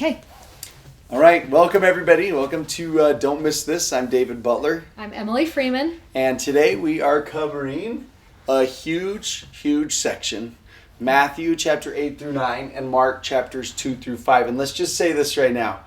Okay. All right, welcome everybody. Welcome to Don't Miss This. I'm David Butler. I'm Emily Freeman. And today we are covering a huge section. Matthew chapter 8 through 9 and Mark chapters 2 through 5. And let's just say this right now.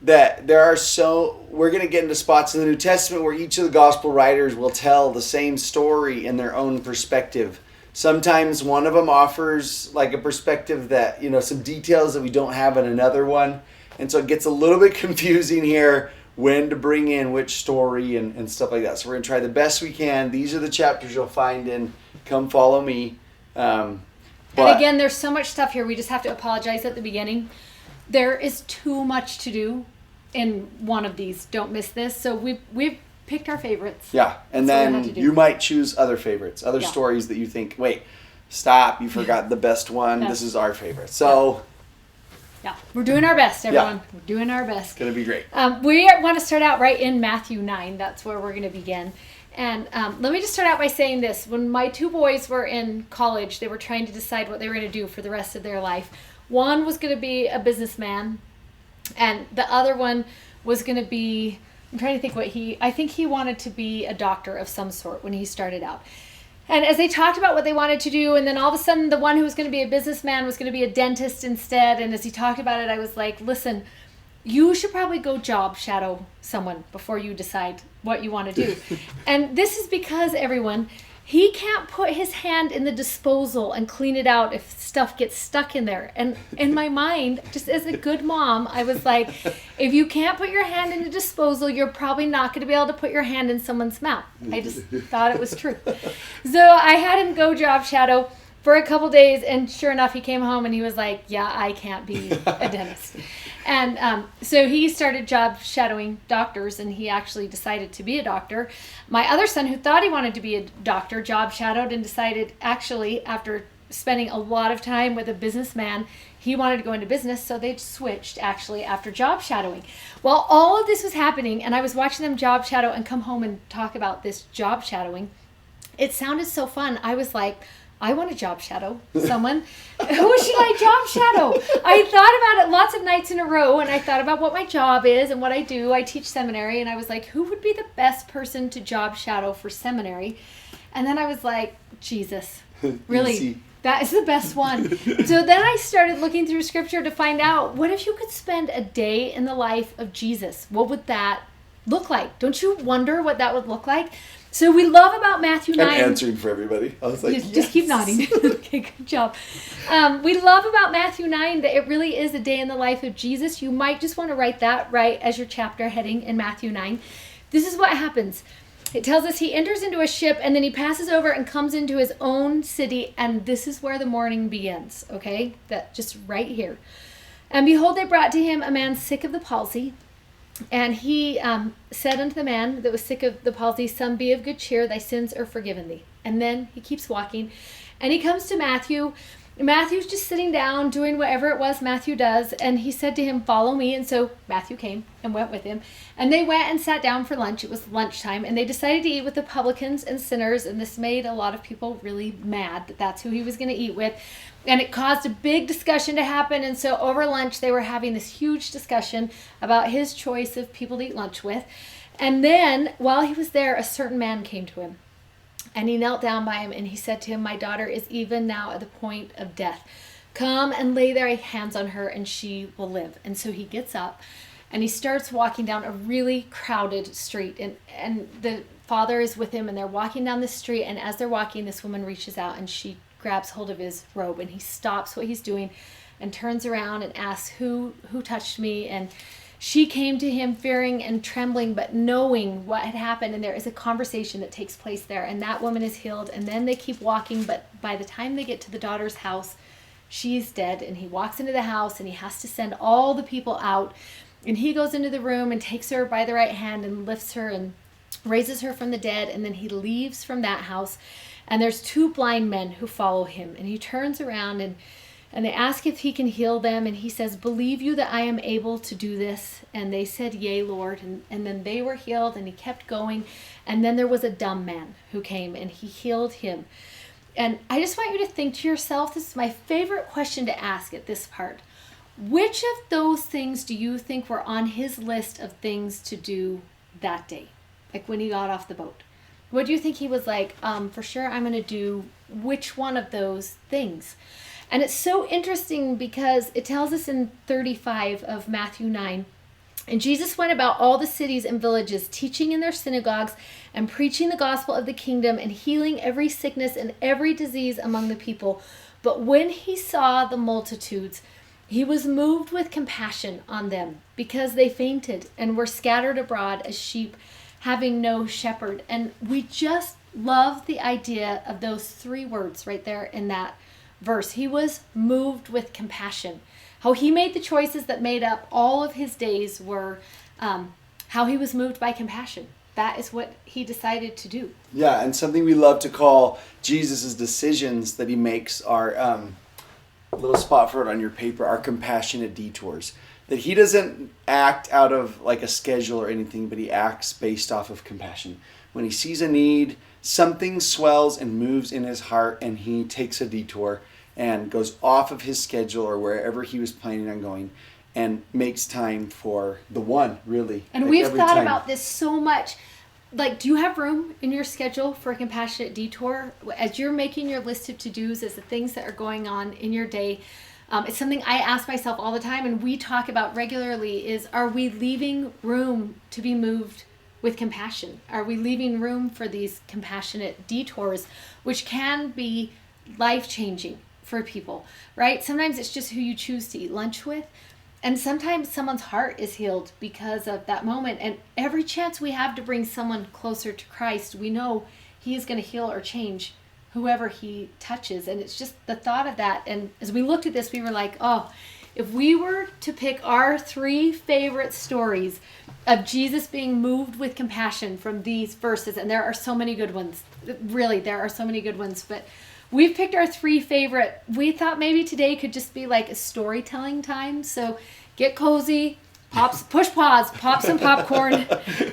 That we're going to get into spots in the New Testament where each of the gospel writers will tell the same story in their own perspective. Sometimes one of them offers like a perspective that, some details that we don't have in another one. And so it gets a little bit confusing here when to bring in which story and stuff like that. So we're going to try the best we can. These are the chapters you'll find in Come Follow Me. And again, there's so much stuff here. We just have to apologize at the beginning. There is too much to do in one of these. Don't miss this. So we've picked our favorites. Yeah, and then you might choose other favorites, other stories that you think, wait, stop, you forgot the best one. Yeah. This is our favorite. So... Yeah, we're doing our best, everyone. Yeah. We're doing our best. It's going to be great. We want to start out right in Matthew 9. That's where we're going to begin. And let me just start out by saying this. When my two boys were in college, they were trying to decide what they were going to do for the rest of their life. One was going to be a businessman, and the other one was going to be, I'm trying to think I think he wanted to be a doctor of some sort when he started out. And as they talked about what they wanted to do, and then all of a sudden the one who was going to be a businessman was going to be a dentist instead. And as he talked about it, I was like, listen, you should probably go job shadow someone before you decide what you want to do. And this is because, everyone, he can't put his hand in the disposal and clean it out if stuff gets stuck in there. And in my mind, just as a good mom, I was like, if you can't put your hand in the disposal, you're probably not going to be able to put your hand in someone's mouth. I just thought it was true. So I had him go job shadow for a couple days, and sure enough, he came home and he was like, yeah, I can't be a dentist. And so he started job shadowing doctors, and he actually decided to be a doctor. My other son, who thought he wanted to be a doctor, job shadowed and decided, actually, after spending a lot of time with a businessman, he wanted to go into business, so they switched, actually, after job shadowing. While all of this was happening, and I was watching them job shadow and come home and talk about this job shadowing, it sounded so fun. I was like, I want to job shadow someone. Who should I job shadow? I thought about it lots of nights in a row, and I thought about what my job is and what I do. I teach seminary, and I was like, who would be the best person to job shadow for seminary? And then I was like, Jesus, really? Easy. That is the best one. So then I started looking through scripture to find out, what if you could spend a day in the life of Jesus? What would that look like? Don't you wonder what that would look like? So we love about Matthew 9. I'm answering for everybody. I was like, just keep nodding. Okay, good job. We love about Matthew 9 that it really is a day in the life of Jesus. You might just want to write that right as your chapter heading in Matthew 9. This is what happens. It tells us he enters into a ship, and then he passes over and comes into his own city, and this is where the morning begins, okay? That just right here. And behold, they brought to him a man sick of the palsy. And he said unto the man that was sick of the palsy, Son, be of good cheer, thy sins are forgiven thee. And then he keeps walking, and he comes to Matthew. Matthew's just sitting down, doing whatever it was Matthew does, and he said to him, follow me. And so Matthew came and went with him, and they went and sat down for lunch. It was lunchtime, and they decided to eat with the publicans and sinners, and this made a lot of people really mad that that's who he was going to eat with. And it caused a big discussion to happen. And so over lunch, they were having this huge discussion about his choice of people to eat lunch with. And then while he was there, a certain man came to him. And he knelt down by him, and he said to him, my daughter is even now at the point of death. Come and lay thy hands on her, and she will live. And so he gets up, and he starts walking down a really crowded street. And the father is with him, and they're walking down the street. And as they're walking, this woman reaches out, and she grabs hold of his robe, and he stops what he's doing and turns around and asks, who touched me? And she came to him fearing and trembling, but knowing what had happened. And there is a conversation that takes place there, and that woman is healed. And then they keep walking, but by the time they get to the daughter's house, she's dead. And he walks into the house, and he has to send all the people out. And he goes into the room and takes her by the right hand and lifts her and raises her from the dead. And then he leaves from that house. And there's two blind men who follow him. And he turns around and they ask if he can heal them. And he says, believe you that I am able to do this? And they said, yea, Lord. And then they were healed, and he kept going. And then there was a dumb man who came, and he healed him. And I just want you to think to yourself, this is my favorite question to ask at this part. Which of those things do you think were on his list of things to do that day? Like when he got off the boat. What do you think he was like, for sure I'm going to do which one of those things? And it's so interesting because it tells us in 35 of Matthew 9, and Jesus went about all the cities and villages, teaching in their synagogues and preaching the gospel of the kingdom and healing every sickness and every disease among the people. But when he saw the multitudes, he was moved with compassion on them because they fainted and were scattered abroad as sheep having no shepherd. And we just love the idea of those three words right there in that verse. He was moved with compassion. How he made the choices that made up all of his days were how he was moved by compassion. That is what he decided to do. Yeah, and something we love to call Jesus' decisions that he makes are, little spot for it on your paper, are compassionate detours. That he doesn't act out of like a schedule or anything, but he acts based off of compassion. When he sees a need, something swells and moves in his heart, and he takes a detour and goes off of his schedule or wherever he was planning on going and makes time for the one, really. And we've thought about this so much. Like, do you have room in your schedule for a compassionate detour? As you're making your list of to-dos, as the things that are going on in your day, it's something I ask myself all the time, and we talk about regularly, is are we leaving room to be moved with compassion? Are we leaving room for these compassionate detours, which can be life-changing for people, right? Sometimes it's just who you choose to eat lunch with. And sometimes someone's heart is healed because of that moment. And every chance we have to bring someone closer to Christ, we know he is going to heal or change whoever he touches. And it's just the thought of that. And as we looked at this, we were like, oh, if we were to pick our three favorite stories of Jesus being moved with compassion from these verses, and there are so many good ones, really, there are so many good ones, but we've picked our three favorite. We thought maybe today could just be like a storytelling time. So get cozy, push pause, pop some popcorn,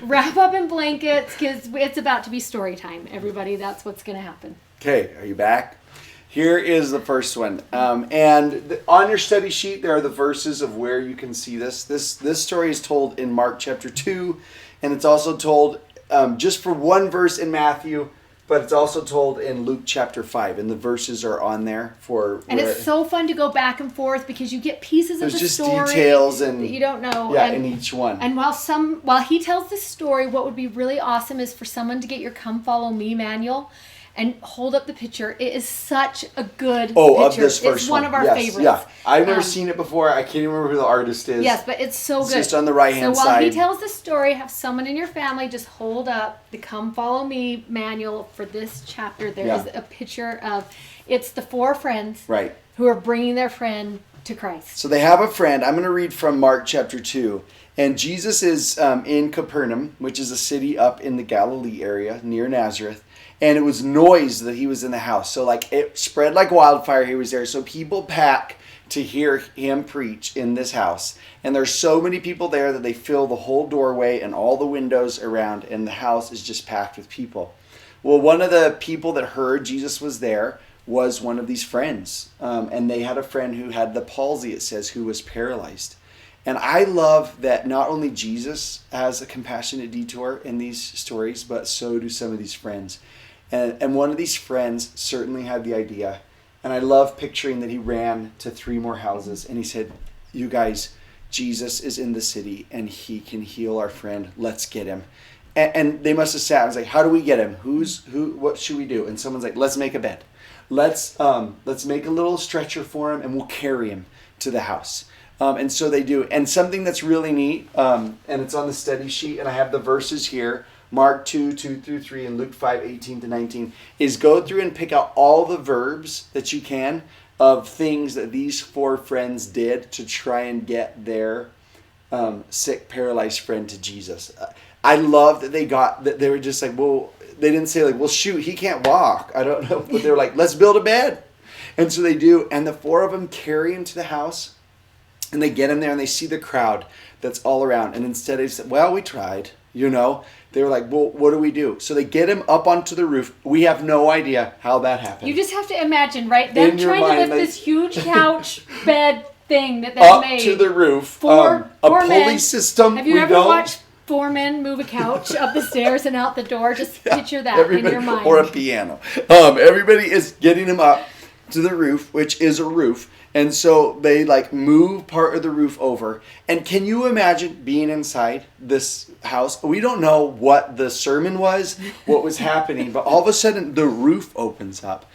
wrap up in blankets, because it's about to be story time. Everybody, that's what's going to happen. Okay, are you back? Here is the first one. On your study sheet, there are the verses of where you can see this. This story is told in Mark chapter 2, and it's also told just for one verse in Matthew, but it's also told in Luke chapter 5, and the verses are on there for. And it's so fun to go back and forth because you get pieces of the story. There's just details and that you don't know. Yeah, in each one. And while he tells this story, what would be really awesome is for someone to get your Come Follow Me manual and hold up the picture. It is such a good picture. Of this first it's one of our favorites. Yeah, I've never seen it before. I can't even remember who the artist is. Yes, but it's so good. It's just on the right-hand side. So while he tells the story, have someone in your family just hold up the Come Follow Me manual for this chapter. There is a picture of, it's the four friends who are bringing their friend to Christ. So they have a friend. I'm going to read from Mark chapter 2. And Jesus is in Capernaum, which is a city up in the Galilee area near Nazareth. And it was noise that he was in the house. So like it spread like wildfire. He was there. So people pack to hear him preach in this house. And there's so many people there that they fill the whole doorway and all the windows around. And the house is just packed with people. Well, one of the people that heard Jesus was there was one of these friends. And they had a friend who had the palsy, it says, who was paralyzed. And I love that not only Jesus has a compassionate detour in these stories, but so do some of these friends. And one of these friends certainly had the idea. And I love picturing that he ran to 3 more houses and he said, you guys, Jesus is in the city and he can heal our friend. Let's get him. And they must have sat and was like, how do we get him? What should we do? And someone's like, let's make a bed. Let's make a little stretcher for him and we'll carry him to the house. And so they do. And something that's really neat, and it's on the study sheet, and I have the verses here, Mark 2, 2 through 3, and Luke 5, 18 to 19, is go through and pick out all the verbs that you can of things that these 4 friends did to try and get their sick, paralyzed friend to Jesus. I love that they were just like, well, they didn't say like, well, shoot, he can't walk. I don't know. But they were like, let's build a bed. And so they do. And the 4 of them carry him to the house. And they get him there and they see the crowd that's all around. And instead they said, well, we tried, They were like, well, what do we do? So they get him up onto the roof. We have no idea how that happened. You just have to imagine, right? Them trying to lift this huge couch bed thing that up made. to the roof. Four A pulley men. system. Have you ever watched 4 men move a couch up the stairs and out the door? Just picture that in your mind. Or a piano. Everybody is getting him up to the roof, which is a roof. And so they like move part of the roof over. And can you imagine being inside this house? We don't know what the sermon was, what was happening, but all of a sudden the roof opens up.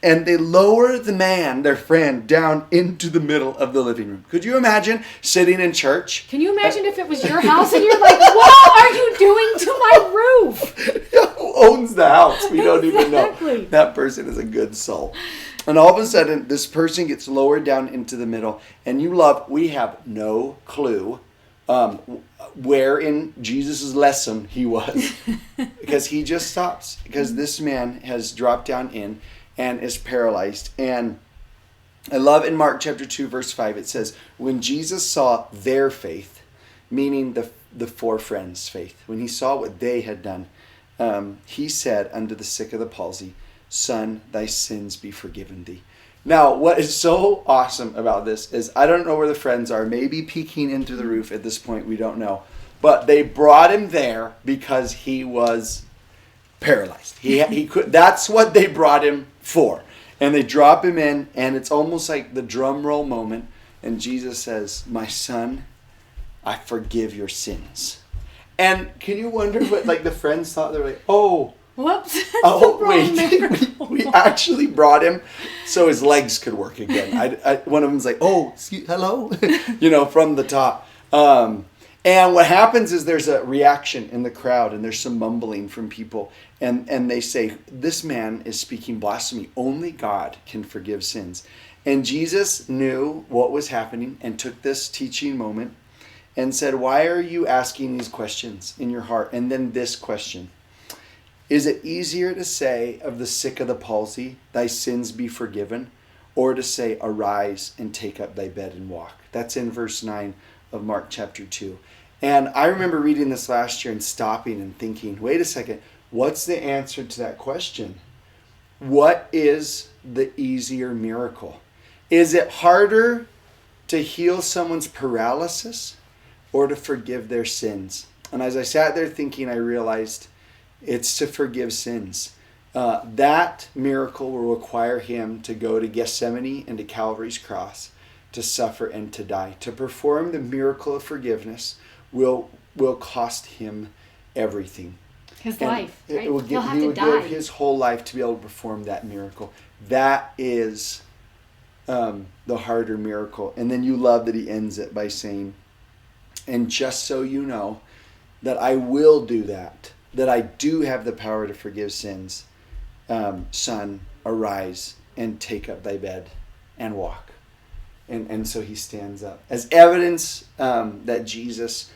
And they lower the man, their friend, down into the middle of the living room. Could you imagine sitting in church? Can you imagine if it was your house and you're like, what are you doing to my roof? Who owns the house? We don't even know. That person is a good soul. And all of a sudden, this person gets lowered down into the middle. And we have no clue where in Jesus' lesson he was. Because he just stops. Because this man has dropped down in and is paralyzed. And I love in Mark chapter 2, verse 5, it says, when Jesus saw their faith, meaning the 4 friends' faith, when he saw what they had done, he said unto the sick of the palsy, Son, thy sins be forgiven thee. Now, what is so awesome about this is I don't know where the friends are, maybe peeking into the roof at this point, we don't know. But they brought him there because he was paralyzed. He could. That's what they brought him for. And they drop him in, and it's almost like the drum roll moment. And Jesus says, my son, I forgive your sins. And can you wonder what like the friends thought? They're like, oh, whoops. Oh, wait. we actually brought him so his legs could work again. One of them's like, oh, hello, from the top. And what happens is there's a reaction in the crowd, and there's some mumbling from people. And they say, this man is speaking blasphemy. Only God can forgive sins. And Jesus knew what was happening and took this teaching moment and said, why are you asking these questions in your heart? And then this question. Is it easier to say of the sick of the palsy, thy sins be forgiven, or to say, arise and take up thy bed and walk? That's in verse 9 of Mark chapter 2. And I remember reading this last year and stopping and thinking, wait a second, what's the answer to that question? What is the easier miracle? Is it harder to heal someone's paralysis or to forgive their sins? And as I sat there thinking, I realized it's to forgive sins. That miracle will require him to go to Gethsemane and to Calvary's cross to suffer and to die. To perform the miracle of forgiveness will cost him everything. His life, right? He will give his whole life to be able to perform that miracle. That is the harder miracle. And then you love that he ends it by saying, and just so you know that I will do that I do have the power to forgive sins, son, arise and take up thy bed and walk. And so he stands up as evidence that Jesus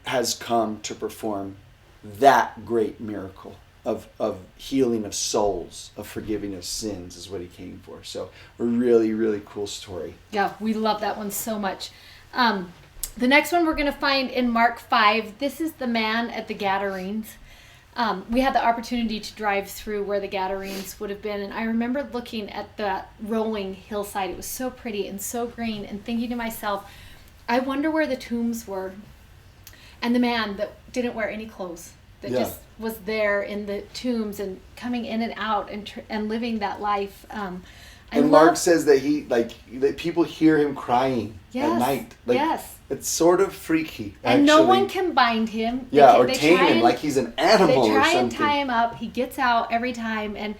has come to perform that great miracle of healing of souls, of forgiving of sins is what he came for. So a really, really cool story. Yeah, we love that one so much. The next one we're going to find in Mark 5. This is the man at the Gadarenes. We had the opportunity to drive through where the Gadarenes would have been, and I remember looking at that rolling hillside. It was so pretty and so green, and thinking to myself, I wonder where the tombs were. And the man that didn't wear any clothes, that just was there in the tombs and coming in and out and living that life. And Mark says that that people hear him crying at night. It's sort of freaky. And no one can bind him. Or tame him like he's an animal or something. They try and tie him up. He gets out every time. And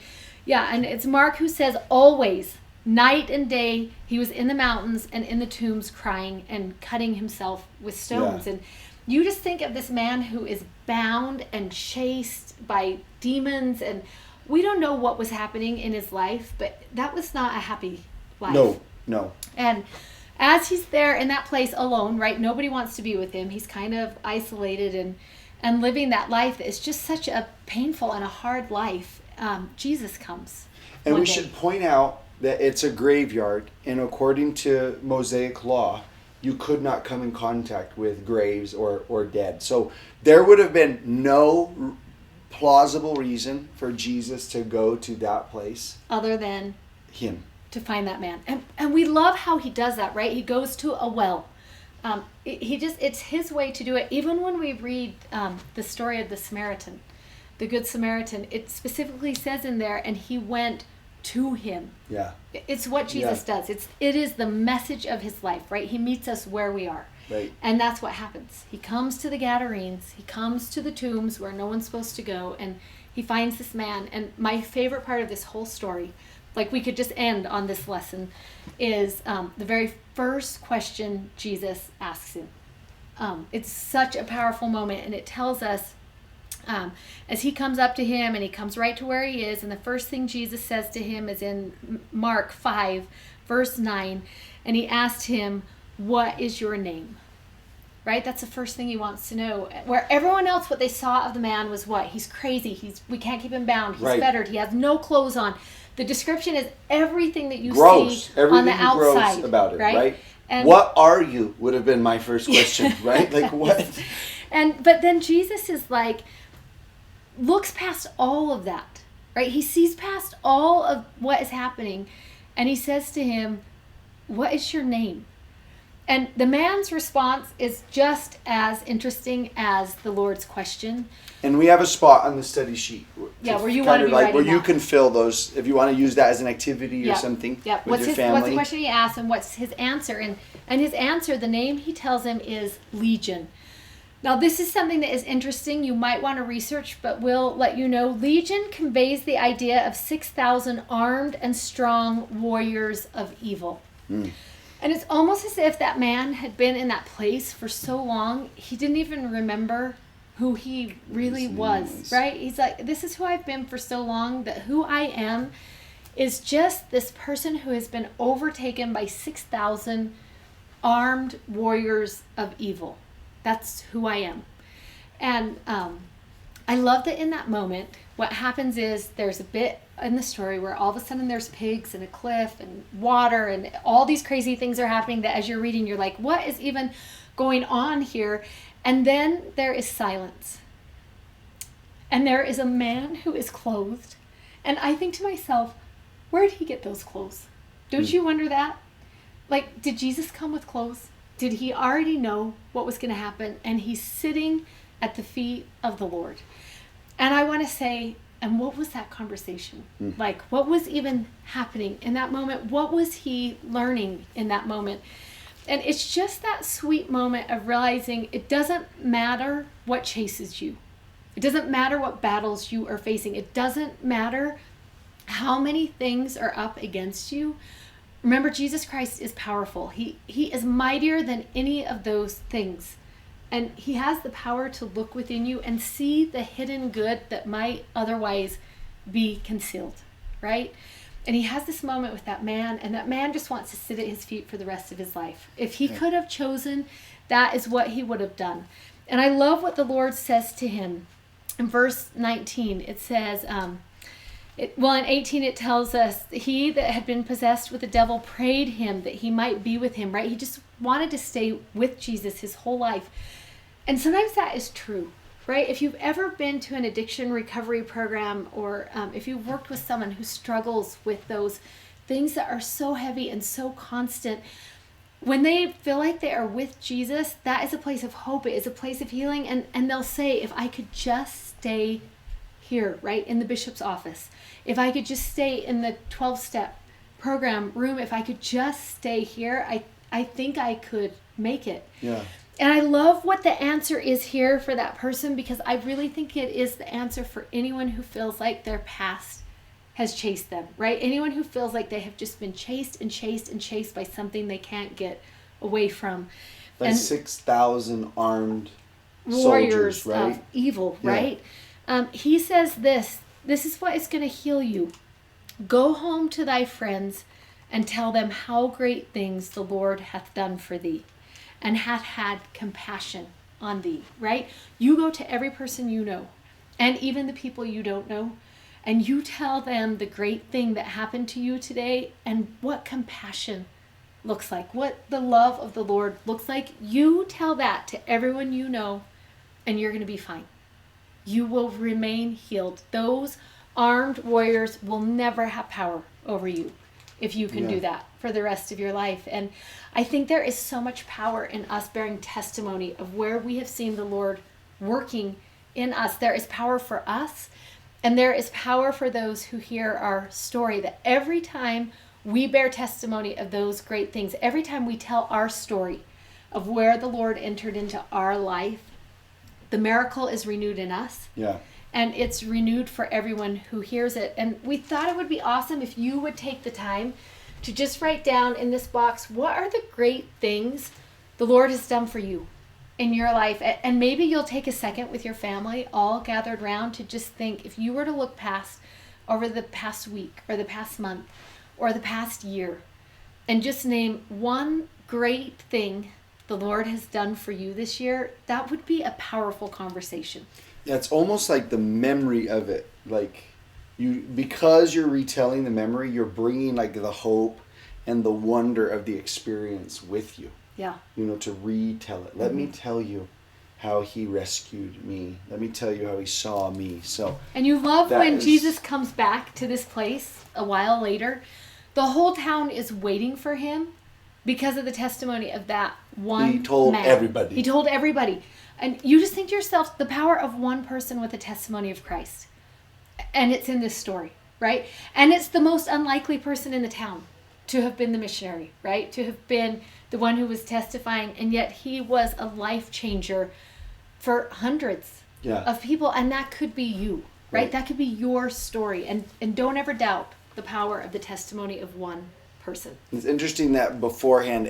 it's Mark who says always, night and day, he was in the mountains and in the tombs crying and cutting himself with stones. And you just think of this man who is bound and chased by demons, and we don't know what was happening in his life, but that was not a happy life. No. And as he's there in that place alone, right? Nobody wants to be with him. He's kind of isolated and living that life that is just such a painful and a hard life. Jesus comes. And we should point out that it's a graveyard, and according to Mosaic law, you could not come in contact with graves or dead. So there would have been no plausible reason for Jesus to go to that place. Other than him. to find that man. And we love how he does that, right? He goes to a well. It's his way to do it. Even when we read the story of the Samaritan, the Good Samaritan, it specifically says in there, and he went to him. Yeah. It's what Jesus does. It is the message of his life, right? He meets us where we are. Right. And that's what happens. He comes to the Gadarenes. He comes to the tombs where no one's supposed to go, and he finds this man. And my favorite part of this whole story, like we could just end on this lesson, is the very first question Jesus asks him. It's such a powerful moment, and it tells us as he comes up to him, and he comes right to where he is, and the first thing Jesus says to him is in Mark 5, verse 9, and he asked him, "What is your name?" Right? That's the first thing he wants to know. Where everyone else, what they saw of the man was what? He's crazy. We can't keep him bound. He's fettered. He has no clothes on. The description is everything that you see on the outside. Gross about it, right? And what are you would have been my first question, right? Like what? But then Jesus is like, looks past all of that, right? He sees past all of what is happening, and he says to him, "What is your name?" And the man's response is just as interesting as the Lord's question. And we have a spot on the study sheet. Where you want to be where you that. can fill those if you want to use that as an activity or something with what's your family. What's the question he asks, and what's his answer? And his answer, the name he tells him is Legion. Now, this is something that is interesting. You might want to research, but we'll let you know. Legion conveys the idea of 6,000 armed and strong warriors of evil. And it's almost as if that man had been in that place for so long, he didn't even remember who he really was, right? He's like, this is who I've been for so long, that who I am is just this person who has been overtaken by 6,000 armed warriors of evil. That's who I am. And I love that in that moment, what happens is there's a bit in the story where all of a sudden there's pigs and a cliff and water and all these crazy things are happening that as you're reading, you're like, what is even going on here? And then there is silence. And there is a man who is clothed. And I think to myself, where did he get those clothes? Don't you wonder that? Like, did Jesus come with clothes? Did he already know what was going to happen? And he's sitting at the feet of the Lord. And I want to say, and what was that conversation? Like, what was even happening in that moment? What was he learning in that moment? And it's just that sweet moment of realizing it doesn't matter what chases you. It doesn't matter what battles you are facing. It doesn't matter how many things are up against you. Remember, Jesus Christ is powerful. He is mightier than any of those things. And he has the power to look within you and see the hidden good that might otherwise be concealed, right? And he has this moment with that man, and that man just wants to sit at his feet for the rest of his life. If he could have chosen, that is what he would have done. And I love what the Lord says to him. In verse 19, it says, in 18 it tells us, he that had been possessed with the devil prayed him that he might be with him, right? He just wanted to stay with Jesus his whole life. And sometimes that is true, right? If you've ever been to an addiction recovery program, or if you've worked with someone who struggles with those things that are so heavy and so constant, when they feel like they are with Jesus, that is a place of hope. It is a place of healing. And they'll say, if I could just stay here, right, in the bishop's office, if I could just stay in the 12-step program room, if I could just stay here, I think I could make it. Yeah. And I love what the answer is here for that person, because I really think it is the answer for anyone who feels like their past has chased them, right? Anyone who feels like they have just been chased and chased and chased by something they can't get away from. By 6,000 armed warriors soldiers, right? Of evil, right? He says this is what is going to heal you. Go home to thy friends and tell them how great things the Lord hath done for thee, and hath had compassion on thee, right? You go to every person you know, and even the people you don't know, and you tell them the great thing that happened to you today, and what compassion looks like, what the love of the Lord looks like. You tell that to everyone you know, and you're going to be fine. You will remain healed. Those armed warriors will never have power over you if you can do that for the rest of your life. And I think there is so much power in us bearing testimony of where we have seen the Lord working in us. There is power for us, and there is power for those who hear our story, that every time we bear testimony of those great things, every time we tell our story of where the Lord entered into our life, the miracle is renewed in us. Yeah. And it's renewed for everyone who hears it. And we thought it would be awesome if you would take the time to just write down in this box, what are the great things the Lord has done for you in your life? And maybe you'll take a second with your family, all gathered around, to just think, if you were to look past over the past week or the past month or the past year, and just name one great thing the Lord has done for you this year, that would be a powerful conversation. Yeah, it's almost like the memory of it. Like, because you're retelling the memory, you're bringing like the hope and the wonder of the experience with you. Yeah. To retell it. Let me tell you how he rescued me. Let me tell you how he saw me. So. And you love when Jesus comes back to this place a while later, the whole town is waiting for him because of the testimony of that one man. He told everybody. He told everybody. And you just think to yourself, the power of one person with a testimony of Christ. And it's in this story, right? And it's the most unlikely person in the town to have been the missionary, right? To have been the one who was testifying. And yet he was a life changer for hundreds of people. And that could be you, right? That could be your story. And don't ever doubt the power of the testimony of one person. It's interesting that beforehand,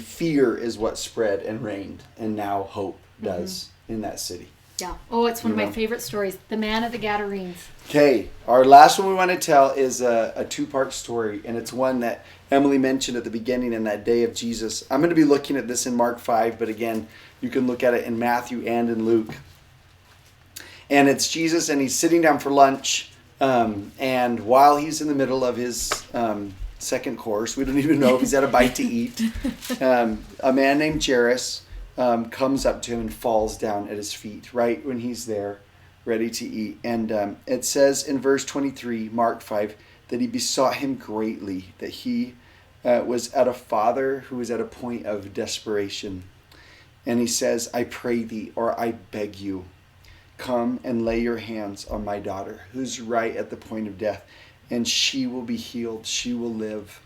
fear is what spread and reigned. And now hope does in that city. Yeah. Oh, it's one of my favorite stories. The man of the Gadarenes. Okay. Our last one we want to tell is a two-part story. And it's one that Emily mentioned at the beginning in that day of Jesus. I'm going to be looking at this in Mark 5. But again, you can look at it in Matthew and in Luke. And it's Jesus, and he's sitting down for lunch. And while he's in the middle of his second course, we don't even know if he's had a bite to eat, a man named Jairus comes up to him and falls down at his feet right when he's there ready to eat. And it says in verse 23, Mark 5, that he besought him greatly, that he was at a father who was at a point of desperation. And he says, I pray thee, or I beg you, come and lay your hands on my daughter, who's right at the point of death, and she will be healed. She will live.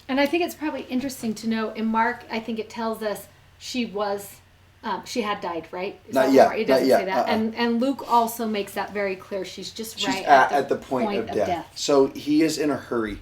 And I think it's probably interesting to know, in Mark, I think it tells us she had died, right? Not yet. It doesn't say that. And Luke also makes that very clear. She's right at the point of death. So he is in a hurry.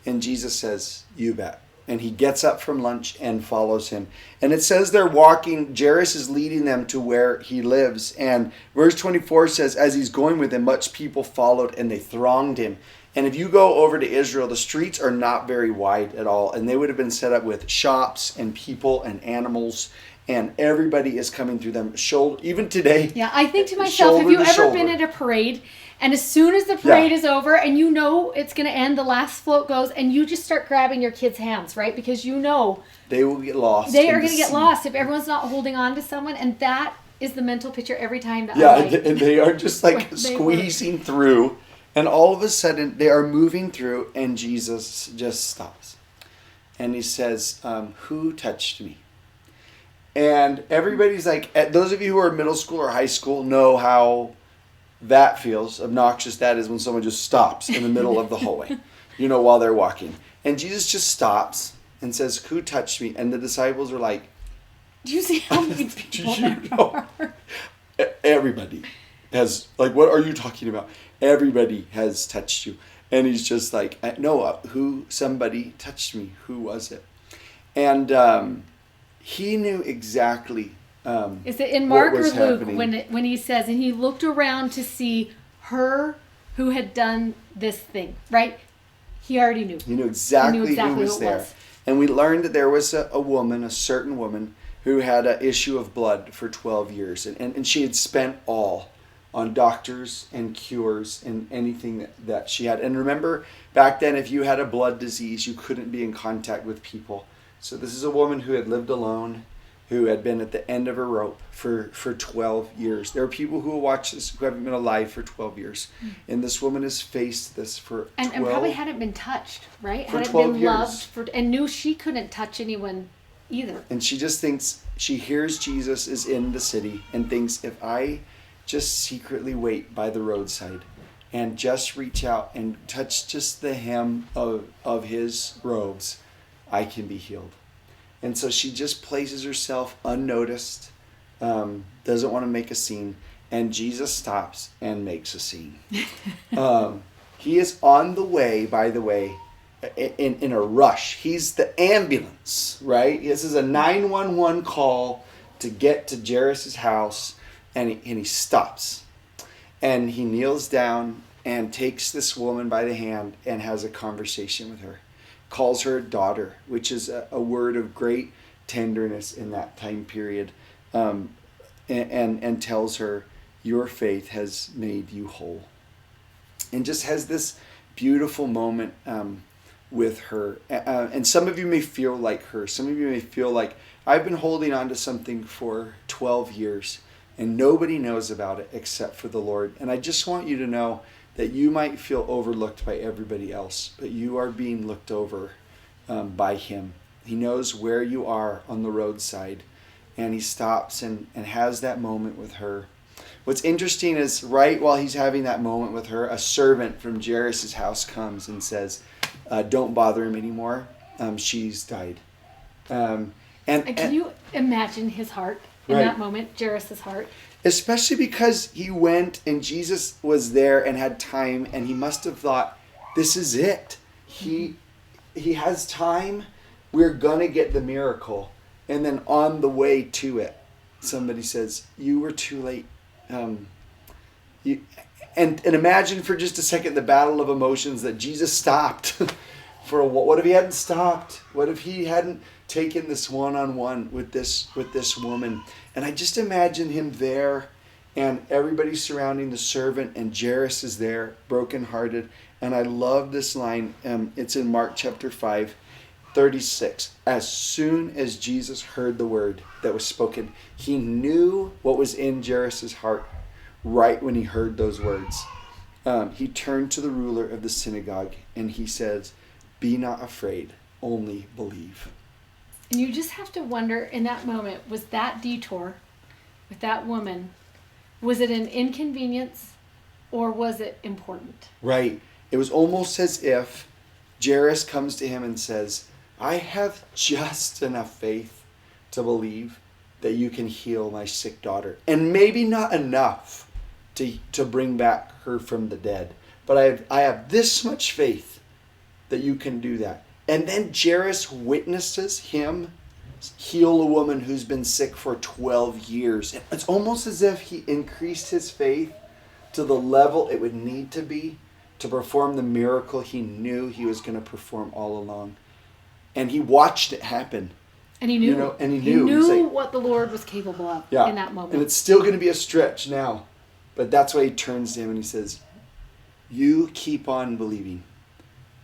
And Jesus says, you bet. And he gets up from lunch and follows him. And it says they're walking. Jairus is leading them to where he lives. And verse 24 says, as he's going with them, much people followed and they thronged him. And if you go over to Israel, the streets are not very wide at all. And they would have been set up with shops and people and animals. And everybody is coming through them. Even today. Yeah, I think to myself, have you ever been at a parade? And as soon as the parade is over and you know it's going to end, the last float goes, and you just start grabbing your kids' hands, right? Because you know they will get lost. They are going to get lost if everyone's not holding on to someone. And that is the mental picture every time that and they are just like squeezing through. And all of a sudden, they are moving through, and Jesus just stops. And he says, who touched me? And everybody's like, those of you who are middle school or high school know how that feels, obnoxious that is when someone just stops in the middle of the hallway, while they're walking. And Jesus just stops and says, who touched me? And the disciples are like, do you see how many people there are? Everybody has, like, what are you talking about? Everybody has touched you. And he's just like, no, somebody touched me. Who was it? And he knew exactly is it in Mark or Luke when he says, and he looked around to see her who had done this thing, right? He already knew. He knew exactly who was there. And we learned that there was a certain woman, who had an issue of blood for 12 years. And she had spent all on doctors and cures and anything that she had. And remember, back then, if you had a blood disease, you couldn't be in contact with people. So this is a woman who had lived alone. who had been at the end of her rope for 12 years. There are people who will watch this who haven't been alive for 12 years. And this woman has faced this for 12 and probably hadn't been touched, right? For Hadn't 12 been years. loved and knew she couldn't touch anyone either. And she just thinks, she hears Jesus is in the city and thinks, if I just secretly wait by the roadside and just reach out and touch just the hem of his robes, I can be healed. And so she just places herself unnoticed, doesn't want to make a scene, and Jesus stops and makes a scene. He is on the way, by the way, in a rush. He's the ambulance, right? This is a 911 call to get to Jairus' house, and he stops. And he kneels down and takes this woman by the hand and has a conversation with her. Calls her daughter, which is a word of great tenderness in that time period, and tells her, your faith has made you whole. And just has this beautiful moment with her. And some of you may feel like her. Some of you may feel like, I've been holding on to something for 12 years and nobody knows about it except for the Lord. And I just want you to know that you might feel overlooked by everybody else, but you are being looked over by him. He knows where you are on the roadside, and he stops and has that moment with her. What's interesting is right while he's having that moment with her, a servant from Jairus' house comes and says, don't bother him anymore. She's died. And can you imagine his heart in that moment, Jairus' heart? Especially because he went and Jesus was there and had time, and he must have thought, this is it. He has time. We're going to get the miracle. And then on the way to it, somebody says, you were too late. And imagine for just a second the battle of emotions that Jesus stopped. What if he hadn't stopped? What if he hadn't taken this one-on-one with this woman? And I just imagine him there and everybody surrounding the servant, and Jairus is there, brokenhearted. And I love this line. It's in Mark chapter 5:36. As soon as Jesus heard the word that was spoken, he knew what was in Jairus' heart right when he heard those words. He turned to the ruler of the synagogue and he says, be not afraid, only believe. And you just have to wonder in that moment, was that detour with that woman, was it an inconvenience or was it important? Right. It was almost as if Jairus comes to him and says, I have just enough faith to believe that you can heal my sick daughter. And maybe not enough to bring back her from the dead. But I have this much faith that you can do that. And then Jairus witnesses him heal a woman who's been sick for 12 years. It's almost as if he increased his faith to the level it would need to be to perform the miracle he knew he was going to perform all along. And he watched it happen. And he knew. He knew like, what the Lord was capable of in that moment. And it's still going to be a stretch now. But that's why he turns to him and he says, you keep on believing.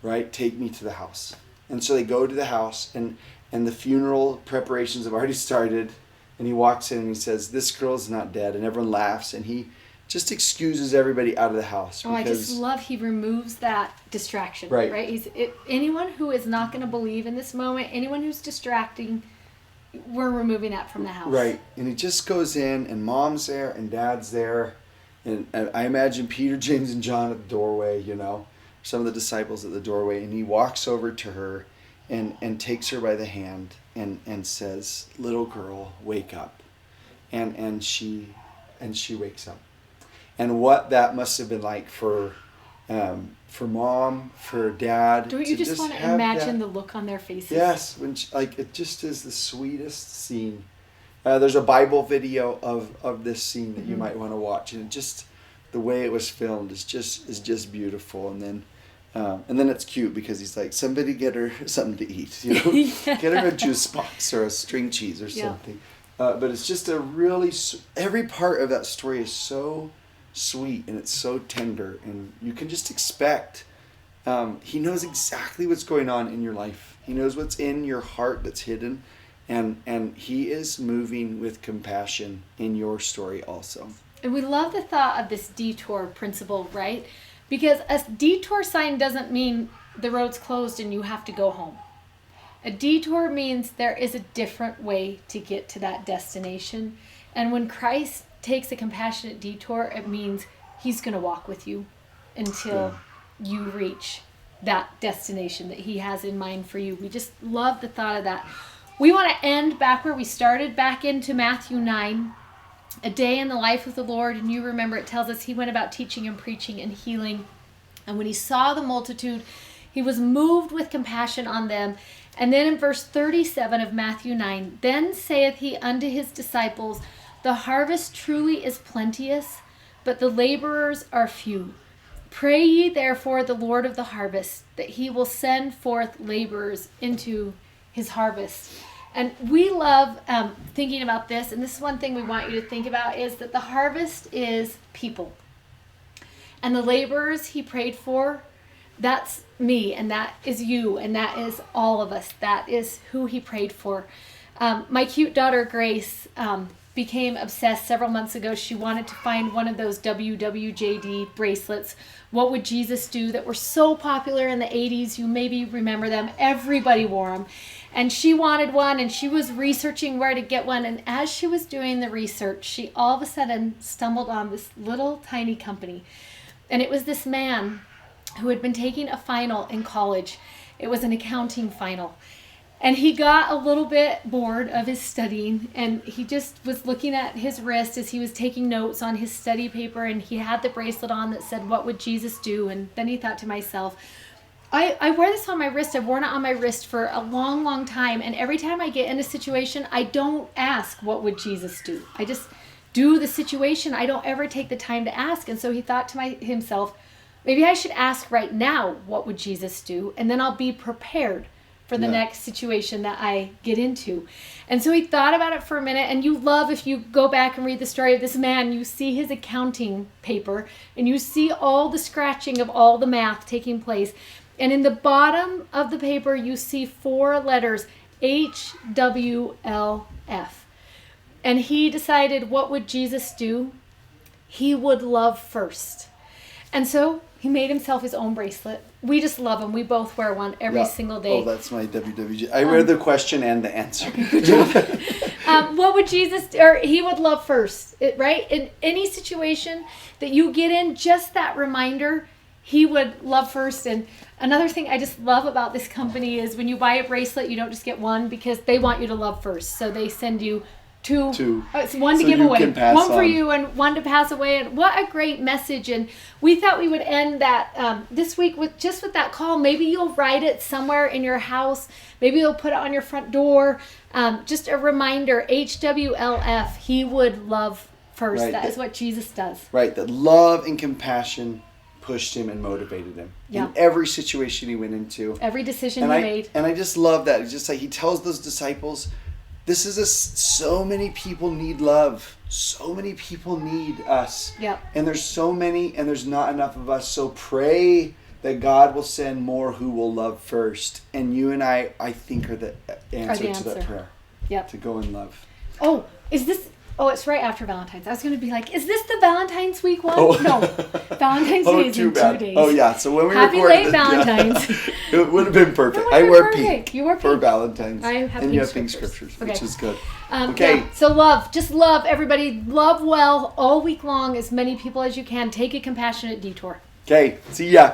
Right? Take me to the house. And so they go to the house, and the funeral preparations have already started. And he walks in and he says, this girl's not dead. And everyone laughs, and he just excuses everybody out of the house. I just love he removes that distraction. Right? Anyone who is not going to believe in this moment, anyone who's distracting, we're removing that from the house. Right. And he just goes in, and mom's there, and dad's there. And I imagine Peter, James, and John at the doorway, some of the disciples at the doorway, and he walks over to her and takes her by the hand and says, little girl, wake up. And she wakes up. And what that must have been like for mom, for dad. Don't you just want to imagine the look on their faces? Yes, it just is the sweetest scene. There's a Bible video of this scene that you might want to watch, and just the way it was filmed is just beautiful. And then it's cute because he's like, somebody get her something to eat, Get her a juice box or a string cheese or something. But it's just every part of that story is so sweet and it's so tender, and you can just expect. He knows exactly what's going on in your life. He knows what's in your heart that's hidden, And he is moving with compassion in your story also. And we love the thought of this detour principle, right? Because a detour sign doesn't mean the road's closed and you have to go home. A detour means there is a different way to get to that destination. And when Christ takes a compassionate detour, it means he's going to walk with you until you reach that destination that he has in mind for you. We just love the thought of that. We want to end back where we started, back into Matthew 9, a day in the life of the Lord. And you remember it tells us he went about teaching and preaching and healing. And when he saw the multitude, he was moved with compassion on them. And then in verse 37 of Matthew 9, then saith he unto his disciples, the harvest truly is plenteous, but the laborers are few. Pray ye therefore the Lord of the harvest, that he will send forth laborers into his harvest. And we love thinking about this, and this is one thing we want you to think about, is that the harvest is people. And the laborers he prayed for, that's me, and that is you, and that is all of us. That is who he prayed for. My cute daughter, Grace, became obsessed several months ago. She wanted to find one of those WWJD bracelets. What would Jesus do? That were so popular in the 80s. You maybe remember them. Everybody wore them. And she wanted one, and she was researching where to get one. And as she was doing the research, she all of a sudden stumbled on this little tiny company. And it was this man who had been taking a final in college. It was an accounting final. And he got a little bit bored of his studying, and he just was looking at his wrist as he was taking notes on his study paper, and he had the bracelet on that said, what would Jesus do? And then he thought to myself, I wear this on my wrist. I've worn it on my wrist for a long, long time, and every time I get in a situation, I don't ask, what would Jesus do? I just do the situation. I don't ever take the time to ask. And so he thought to himself, maybe I should ask right now, what would Jesus do? And then I'll be prepared for the next situation that I get into. And so he thought about it for a minute, and you love, if you go back and read the story of this man, you see his accounting paper, and you see all the scratching of all the math taking place. And in the bottom of the paper, you see 4 letters, HWLF. And he decided, what would Jesus do? He would love first. And so he made himself his own bracelet. We just love them. We both wear one every single day. Oh, that's my WWJ. I wear the question and the answer. What would Jesus do? Or he would love first, right? In any situation that you get in, just that reminder, he would love first. And another thing I just love about this company is when you buy a bracelet, you don't just get one, because they want you to love first. So they send you two. It's one to give away, one for you and one to pass away. And what a great message. And we thought we would end that this week with that call. Maybe you'll write it somewhere in your house. Maybe you'll put it on your front door. Just a reminder, HWLF, he would love first. Right, that is what Jesus does. Right, that love and compassion pushed him and motivated him in every situation he went into. Every decision he made. And I just love that. It's just like he tells those disciples, so many people need love. So many people need us. Yep. And there's so many, and there's not enough of us. So pray that God will send more who will love first. And you and I think, are the answer to that prayer. Yep. To go in love. Oh, it's right after Valentine's. I was going to be like, is this the Valentine's week one? Oh. No. Valentine's Day is in 2 days. Oh, yeah. So when we Happy late Valentine's. It would have been perfect. I wear pink. You wear pink. For Valentine's. I have and you have pink scriptures, okay. Which is good. Okay. Yeah. So just love everybody. Love well all week long, as many people as you can. Take a compassionate detour. Okay. See ya.